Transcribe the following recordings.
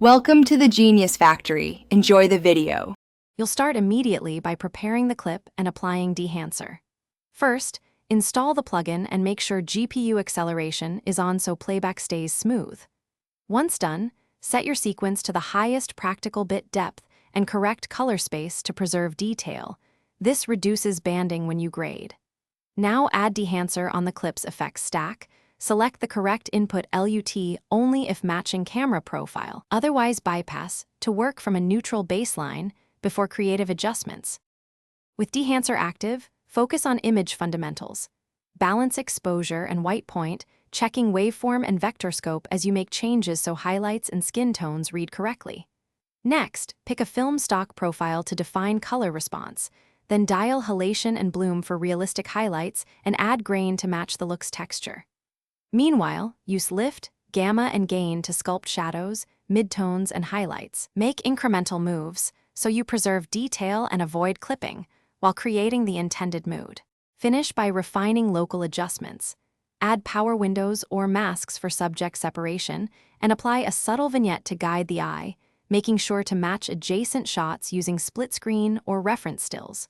Welcome to the Genius Factory. Enjoy the video. You'll start immediately by preparing the clip and applying Dehancer. First, install the plugin and make sure GPU acceleration is on so playback stays smooth. Once done, set your sequence to the highest practical bit depth and correct color space to preserve detail. This reduces banding when you grade. Now add Dehancer on the clip's effects stack. Select the correct input LUT only if matching camera profile, otherwise bypass to work from a neutral baseline before creative adjustments. With Dehancer active, focus on image fundamentals. Balance exposure and white point, checking waveform and vector scope as you make changes so highlights and skin tones read correctly. Next, pick a film stock profile to define color response, then dial halation and bloom for realistic highlights and add grain to match the look's texture. Meanwhile, use lift, gamma, and gain to sculpt shadows, midtones, and highlights. Make incremental moves so you preserve detail and avoid clipping while creating the intended mood. Finish by refining local adjustments. Add power windows or masks for subject separation and apply a subtle vignette to guide the eye, making sure to match adjacent shots using split screen or reference stills.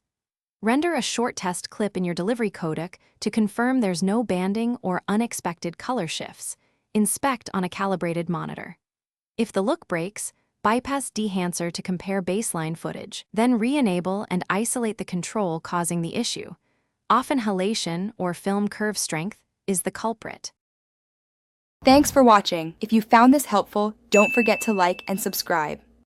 Render a short test clip in your delivery codec to confirm there's no banding or unexpected color shifts. Inspect on a calibrated monitor. If the look breaks, bypass Dehancer to compare baseline footage, then re-enable and isolate the control causing the issue. Often halation or film curve strength is the culprit. Thanks for watching. If you found this helpful, don't forget to like and subscribe.